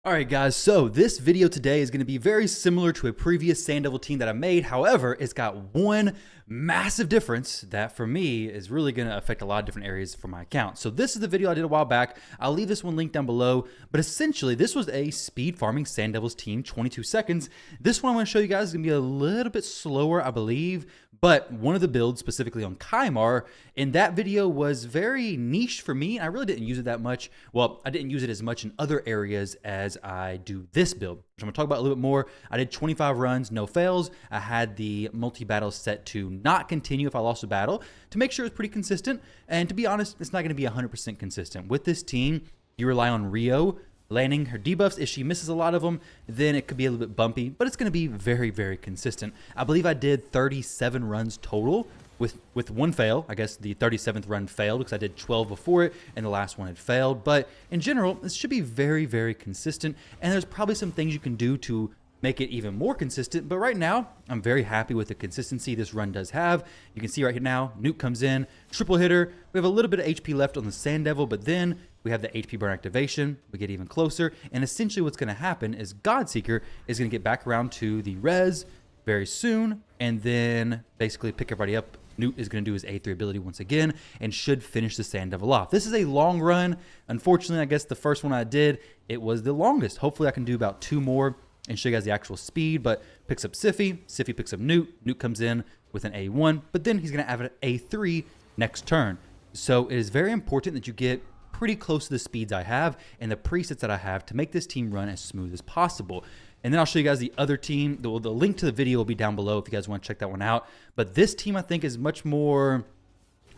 Alright guys, so this video today is going to be very similar to a previous Sand Devil team that I made. However, it's got one massive difference that for me is really going to affect a lot of different areas for my account. So this is the video I did a while back. I'll leave this one linked down below. But essentially, this was a speed farming Sand Devils team, 22 seconds. This one I'm going to show you guys is going to be a little bit slower, I believe. But one of the builds, specifically on Kymar, in that video was very niche for me. I really didn't use it that much. Well, I didn't use it as much in other areas as I do this build, which I'm going to talk about a little bit more. I did 25 runs, no fails. I had the multi-battle set to not continue if I lost a battle to make sure it's pretty consistent. And to be honest, it's not going to be 100% consistent. With this team, you rely on Rio landing her debuffs. If she misses a lot of them, then it could be a little bit bumpy, but it's going to be very, very consistent. I believe I did 37 runs total with one fail. I guess the 37th run failed because I did 12 before it and the last one had failed. But in general, this should be very, very consistent. And there's probably some things you can do to make it even more consistent. But right now, I'm very happy with the consistency this run does have. You can see right here now, Nuke comes in, triple hitter. We have a little bit of HP left on the Sand Devil, but then we have the HP burn activation. We get even closer. And essentially what's going to happen is Godseeker is going to get back around to the res very soon. And then basically pick everybody up. Newt is going to do his A3 ability once again and should finish the Sand Devil off. This is a long run. Unfortunately, I guess the first one I did, it was the longest. Hopefully I can do about 2 more and show you guys the actual speed, but picks up Siffy. Siffy picks up Newt. Newt comes in with an A1, but then he's going to have an A3 next turn. So it is very important that you get pretty close to the speeds I have and the presets that I have to make this team run as smooth as possible. And then I'll show you guys the other team. The link to the video will be down below if you guys want to check that one out. But this team I think is much more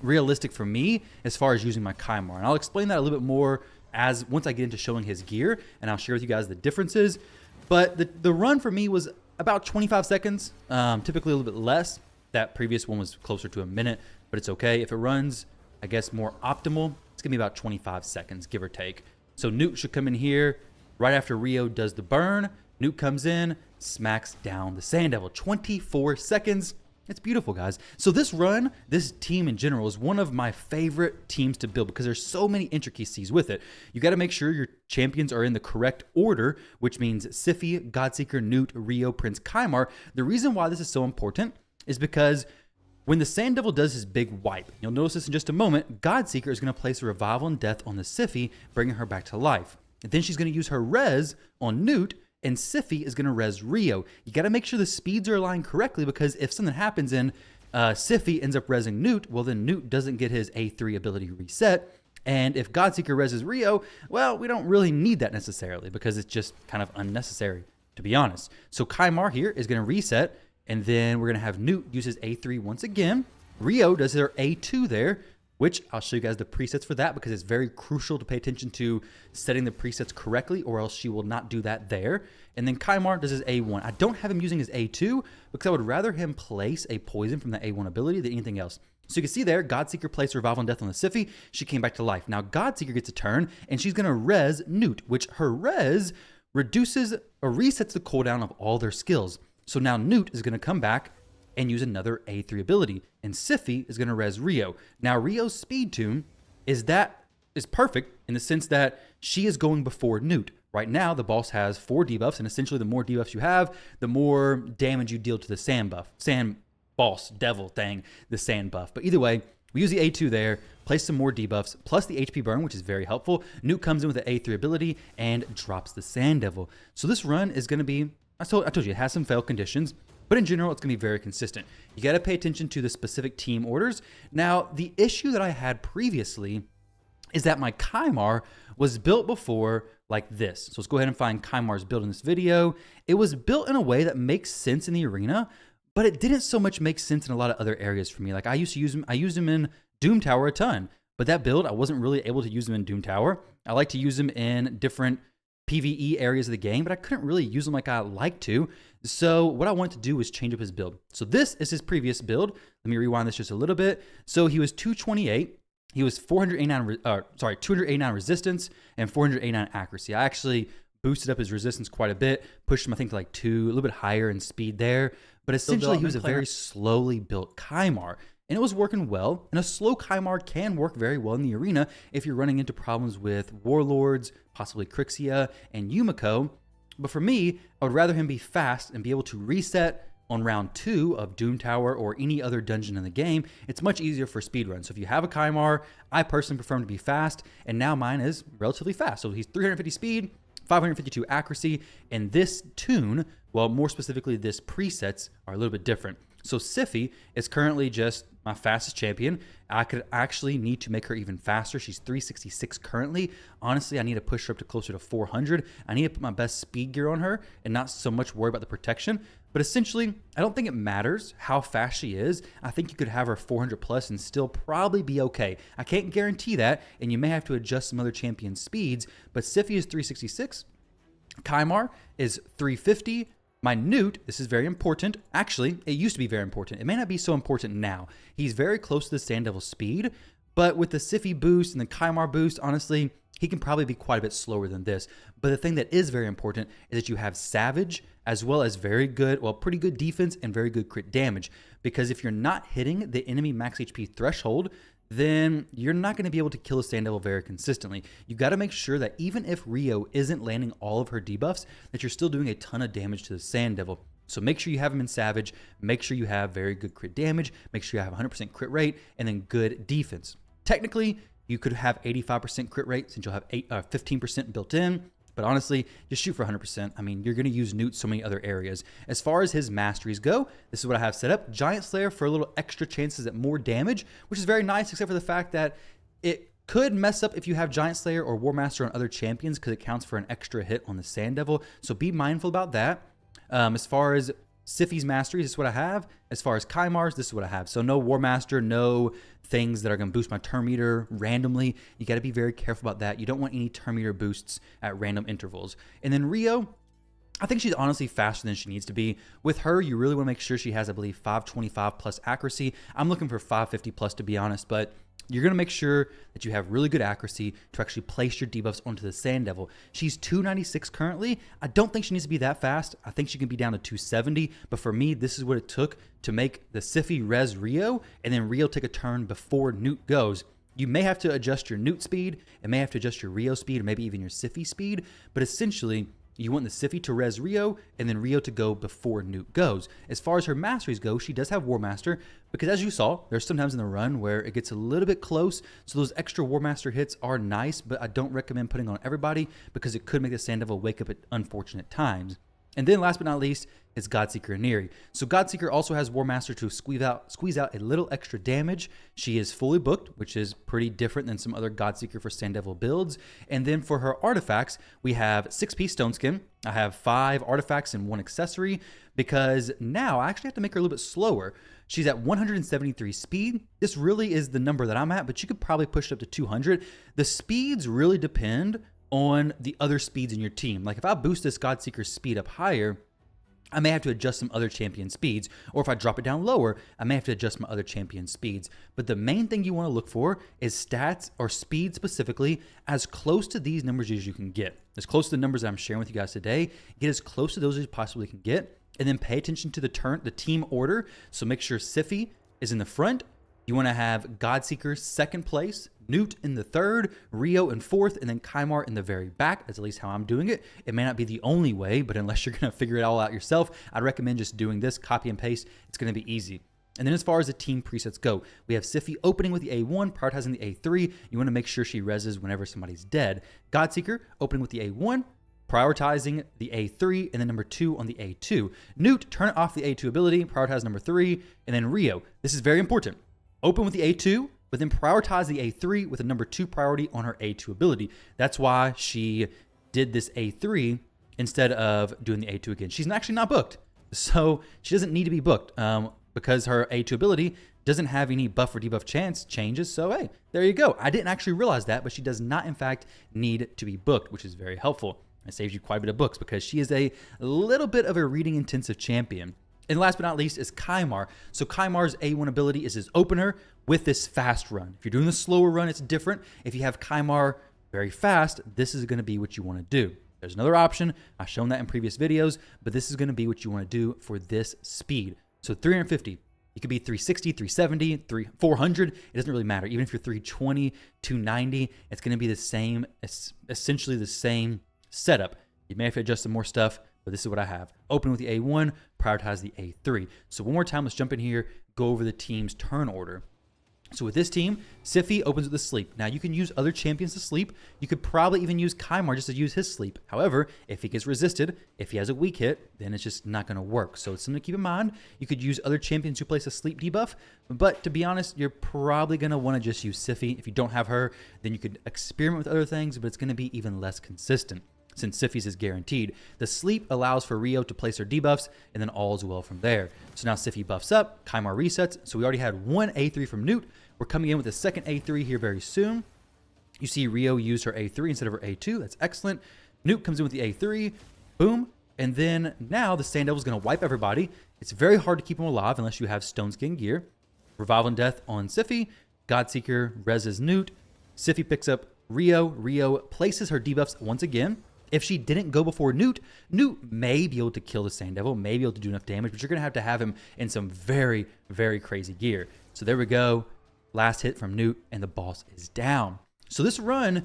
realistic for me as far as using my Kymar. And I'll explain that a little bit more once I get into showing his gear, and I'll share with you guys the differences. But the run for me was about 25 seconds, typically a little bit less. That previous one was closer to a minute, but it's okay. If it runs, I guess, more optimal, it's going to be about 25 seconds, give or take. So Newt should come in here right after Rio does the burn. Newt comes in, smacks down the Sand Devil. 24 seconds. It's beautiful, guys. So this run, this team in general, is one of my favorite teams to build because there's so many intricacies with it. You got to make sure your champions are in the correct order, which means Siffy, Godseeker, Newt, Rio, Prince, Kymar. The reason why this is so important is because when the Sand Devil does his big wipe, you'll notice this in just a moment, Godseeker is going to place a Revival and Death on the Siffy, bringing her back to life. And then she's going to use her res on Newt, and Siffy is going to res Rio. You got to make sure the speeds are aligned correctly because if something happens and Siffy ends up resing Newt, well then Newt doesn't get his A3 ability reset. And if Godseeker reses Rio, well, we don't really need that necessarily because it's just kind of unnecessary, to be honest. So Kymar here is going to reset, and then we're going to have Newt use his A3 once again. Rio does her A2 there, which I'll show you guys the presets for that because it's very crucial to pay attention to setting the presets correctly or else she will not do that there. And then Kymar does his A1. I don't have him using his A2 because I would rather him place a poison from the A1 ability than anything else. So you can see there, Godseeker placed Revival and Death on the Siffy. She came back to life. Now Godseeker gets a turn and she's going to res Newt, which her res reduces or resets the cooldown of all their skills. So now Newt is going to come back and use another A3 ability. And Siffy is going to res Rio. Now, Rio's speed tune is perfect in the sense that she is going before Newt. Right now, the boss has 4 debuffs, and essentially the more debuffs you have, the more damage you deal to the sand boss, devil thing, the sand buff. But either way, we use the A2 there, place some more debuffs, plus the HP burn, which is very helpful. Newt comes in with the A3 ability and drops the Sand Devil. So this run is going to be, I told you, it has some fail conditions. But in general, it's going to be very consistent. You got to pay attention to the specific team orders. Now, the issue that I had previously is that my Kymar was built before like this. So let's go ahead and find Kymar's build in this video. It was built in a way that makes sense in the arena, but it didn't so much make sense in a lot of other areas for me. Like I used him in Doom Tower a ton, but that build, I wasn't really able to use him in Doom Tower. I like to use him in different PvE areas of the game, but I couldn't really use him like I like to. So what I wanted to do was change up his build. So this is his previous build. Let me rewind this just a little bit. So he was 228. He was 289 resistance and 489 accuracy. I actually boosted up his resistance quite a bit, pushed him I think to like 2, a little bit higher in speed there. But essentially he was a very slowly built Kymar. and it was working well. And a slow Kymar can work very well in the arena if you're running into problems with Warlords, possibly Crixia, and Yumiko. But for me, I would rather him be fast and be able to reset on round 2 of Doom Tower or any other dungeon in the game. It's much easier for speedrun. So if you have a Kymar, I personally prefer him to be fast, and now mine is relatively fast. So he's 350 speed, 552 accuracy, and this tune, well, more specifically, this presets are a little bit different. So Siphi is currently just my fastest champion. I could actually need to make her even faster. She's 366 currently. Honestly, I need to push her up to closer to 400. I need to put my best speed gear on her and not so much worry about the protection. But essentially, I don't think it matters how fast she is. I think you could have her 400 plus and still probably be okay. I can't guarantee that, and you may have to adjust some other champion speeds, but Siphi is 366. Kymar is 350. My Newt, this is very important. Actually, it used to be very important. It may not be so important now. He's very close to the Sand Devil speed, but with the Siphi boost and the Kymar boost, honestly, he can probably be quite a bit slower than this. But the thing that is very important is that you have Savage as well as very good, well, pretty good defense and very good crit damage. Because if you're not hitting the enemy max HP threshold, then you're not going to be able to kill a Sand Devil very consistently. You got to make sure that even if Rio isn't landing all of her debuffs, that you're still doing a ton of damage to the Sand Devil. So make sure you have him in Savage, make sure you have very good crit damage, make sure you have 100% crit rate, and then good defense. Technically, you could have 85% crit rate since you'll have 15% built in. But honestly, just shoot for 100%. I mean, you're going to use Newt so many other areas. As far as his masteries go, this is what I have set up. Giant Slayer for a little extra chances at more damage, which is very nice, except for the fact that it could mess up if you have Giant Slayer or War Master on other champions because it counts for an extra hit on the Sand Devil. So be mindful about that. As far as Siphi's masteries, this is what I have. As far as Kymar's, this is what I have. So no War Master, no things that are going to boost my turn meter randomly. You got to be very careful about that. You don't want any turn meter boosts at random intervals. And then Rio, I think she's honestly faster than she needs to be. With her, you really want to make sure she has, I believe, 525 plus accuracy. I'm looking for 550 plus, to be honest, but you're going to make sure that you have really good accuracy to actually place your debuffs onto the Sand Devil. She's 296 currently. I don't think she needs to be that fast. I think she can be down to 270. But for me, this is what it took to make the Siphi res Rio, and then Rio take a turn before Newt goes. You may have to adjust your Newt speed, and may have to adjust your Rio speed, or maybe even your Siphi speed. But essentially, you want the Siphi to res Rio, and then Rio to go before Newt goes. As far as her masteries go, she does have War Master, because as you saw, there's sometimes in the run where it gets a little bit close, so those extra War Master hits are nice, but I don't recommend putting on everybody, because it could make the Sand Devil wake up at unfortunate times. And then last but not least is Godseeker Aniri. So Godseeker also has War Master to squeeze out a little extra damage. She is fully booked, which is pretty different than some other Godseeker for Sand Devil builds. And then for her artifacts, we have 6-piece Stone Skin. I have 5 artifacts and 1 accessory, because now I actually have to make her a little bit slower. She's at 173 speed. This really is the number that I'm at, but you could probably push it up to 200. The speeds really depend on the other speeds in your team. Like if I boost this Godseeker's speed up higher, I may have to adjust some other champion speeds, or if I drop it down lower, I may have to adjust my other champion speeds. But the main thing you want to look for is stats or speed specifically as close to these numbers as you can get. As close to the numbers that I'm sharing with you guys today, get as close to those as you possibly can get, and then pay attention to the team order. So make sure Siphi is in the front. You want to have Godseeker second place, Newt in the third, Rio in fourth, and then Kymar in the very back. That's at least how I'm doing it. It may not be the only way, but unless you're going to figure it all out yourself, I'd recommend just doing this, copy and paste. It's going to be easy. And then as far as the team presets go, we have Siphi opening with the A1, prioritizing the A3. You want to make sure she reses whenever somebody's dead. Godseeker opening with the A1, prioritizing the A3, and then number 2 on the A2. Newt, turn off the A2 ability, prioritize number 3, and then Rio. This is very important. Open with the A2, but then prioritize the A3 with a number 2 priority on her A2 ability. That's why she did this A3 instead of doing the A2 again. She's actually not booked, so she doesn't need to be booked because her A2 ability doesn't have any buff or debuff chance changes. So hey, there you go. I didn't actually realize that, but she does not in fact need to be booked, which is very helpful. It saves you quite a bit of books because she is a little bit of a reading intensive champion. And last but not least is Kymar. So Kymar's A1 ability is his opener with this fast run. If you're doing the slower run, it's different. If you have Kymar very fast, this is going to be what you want to do. There's another option. I've shown that in previous videos, but this is going to be what you want to do for this speed. So 350, You could be 360, 370, 400. It doesn't really matter. Even if you're 320, 290, it's going to be the same, essentially the same setup. You may have to adjust some more stuff, but this is what I have. Open with the A1, prioritize the A3. So one more time, let's jump in here, go over the team's turn order. So with this team, Siphi opens with the sleep. Now you can use other champions to sleep. You could probably even use Kymar just to use his sleep. However, if he gets resisted, if he has a weak hit, then it's just not going to work. So it's something to keep in mind. You could use other champions who place a sleep debuff. But to be honest, you're probably going to want to just use Siphi. If you don't have her, then you could experiment with other things, but it's going to be even less consistent since Siphi's is guaranteed. The sleep allows for Rio to place her debuffs, and then all is well from there. So now Siphi buffs up, Kymar resets. So we already had one A3 from Newt. We're coming in with a second A3 here very soon. You see Rio used her A3 instead of her A2. That's excellent. Newt comes in with the A3. Boom. And then now the Sand Devil is going to wipe everybody. It's very hard to keep them alive unless you have Stone Skin gear. Revival and Death on Siphi. Godseeker reses Newt. Siphi picks up Rio. Rio places her debuffs once again. If she didn't go before Newt, Newt may be able to kill the Sand Devil, may be able to do enough damage, but you're going to have him in some very, very crazy gear. So there we go. Last hit from Newt, and the boss is down. So this run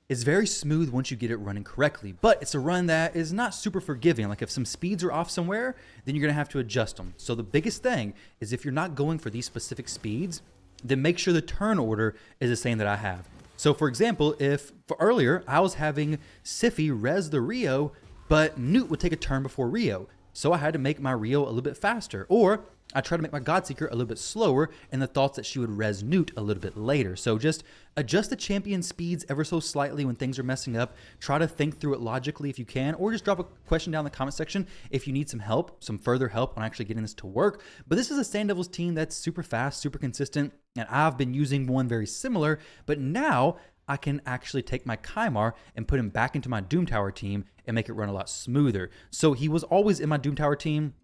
is very smooth once you get it running correctly, but it's a run that is not super forgiving. Like if some speeds are off somewhere, then you're going to have to adjust them. So the biggest thing is if you're not going for these specific speeds, then make sure the turn order is the same that I have. So for example, if for earlier I was having Siphi res the Rio, but Newt would take a turn before Rio. So I had to make my Rio a little bit faster, or I tried to make my Godseeker a little bit slower in the thoughts that she would res Newt a little bit later. So just adjust the champion speeds ever so slightly when things are messing up. Try to think through it logically if you can, or just drop a question down in the comment section if you need some help, some further help on actually getting this to work. But this is a Sand Devils team that's super fast, super consistent, and I've been using one very similar, but now I can actually take my Kymar and put him back into my Doom Tower team and make it run a lot smoother. So he was always in my Doom Tower team,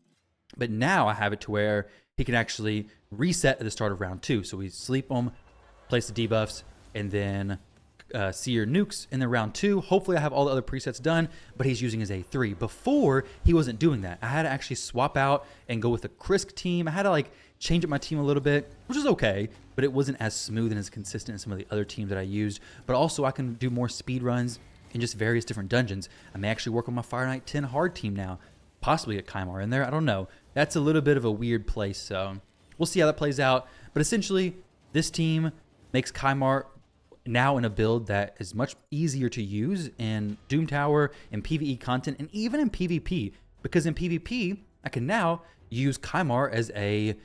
but now I have it to where he can actually reset at the start of round 2. So we sleep him, place the debuffs, and then Seer nukes in the round 2. Hopefully I have all the other presets done, but he's using his A3. Before, he wasn't doing that. I had to actually swap out and go with a Krisk team. I had to like change up my team a little bit, which is okay, but it wasn't as smooth and as consistent as some of the other teams that I used. But also I can do more speed runs in just various different dungeons. I may actually work on my Fire Knight 10 hard team now. Possibly get Kymar in there. I don't know. That's a little bit of a weird place, so we'll see how that plays out. But essentially, this team makes Kymar now in a build that is much easier to use in Doom Tower, in PvE content, and even in PvP. Because in PvP, I can now use Kymar as a,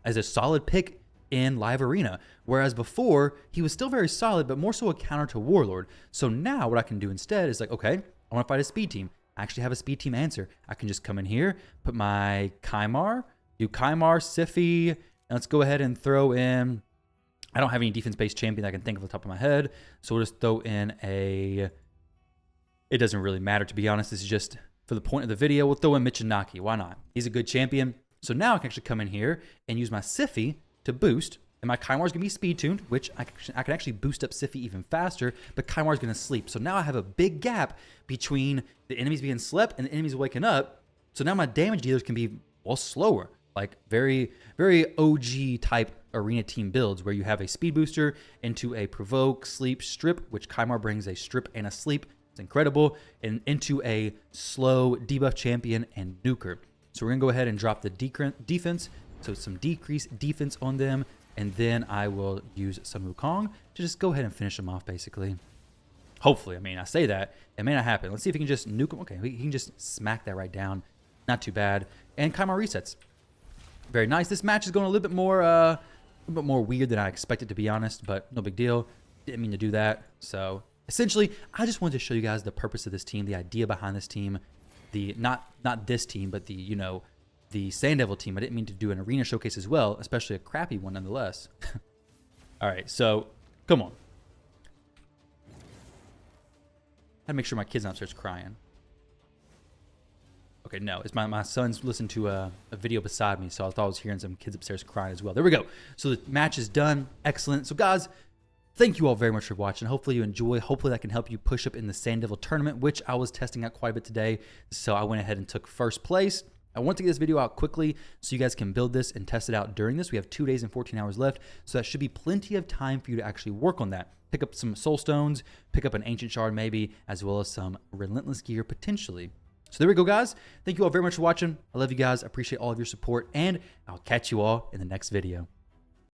as a solid pick in live arena. Whereas before, he was still very solid, but more so a counter to Warlord. So now what I can do instead is like, okay, I want to fight a speed team. I actually have a speed team answer. I can just come in here, put my Kymar, do Kymar, Siphi, and let's go ahead and throw in, I don't have any defense-based champion I can think of off the top of my head, so we'll just throw in a, it doesn't really matter to be honest, this is just for the point of the video, we'll throw in Michinaki, why not? He's a good champion. So now I can actually come in here and use my Siphi to boost, and my Kymar is going to be speed tuned, which I can actually boost up Siphi even faster, but Kymar is going to sleep. So now I have a big gap between the enemies being slept and the enemies waking up. So now my damage dealers can be, well, slower, like very, very OG type arena team builds where you have a speed booster into a provoke, sleep, strip, which Kymar brings a strip and a sleep. It's incredible. And into a slow debuff champion and nuker. So we're going to go ahead and drop the defense. So some decreased defense on them. And then I will use Sun Wukong to just go ahead and finish him off, basically. Hopefully. I mean, I say that. It may not happen. Let's see if he can just nuke him. Okay, he can just smack that right down. Not too bad. And Kymar resets. Very nice. This match is going a little bit more weird than I expected, to be honest. But no big deal. Didn't mean to do that. So, essentially, I just wanted to show you guys the purpose of this team, the idea behind this team. The not this team, but the, the Sand Devil team. I didn't mean to do an arena showcase as well, especially a crappy one nonetheless. All right, so come on. I had to make sure my kid's not starts crying. Okay, no, it's my son's listening to a video beside me, so I thought I was hearing some kids upstairs crying as well. There we go. So the match is done. Excellent. So guys, thank you all very much for watching. Hopefully you enjoy. Hopefully that can help you push up in the Sand Devil tournament, which I was testing out quite a bit today. So I went ahead and took first place. I want to get this video out quickly so you guys can build this and test it out during this. We have 2 days and 14 hours left, so that should be plenty of time for you to actually work on that. Pick up some soul stones, pick up an ancient shard maybe, as well as some relentless gear potentially. So there we go, guys. Thank you all very much for watching. I love you guys. I appreciate all of your support, and I'll catch you all in the next video.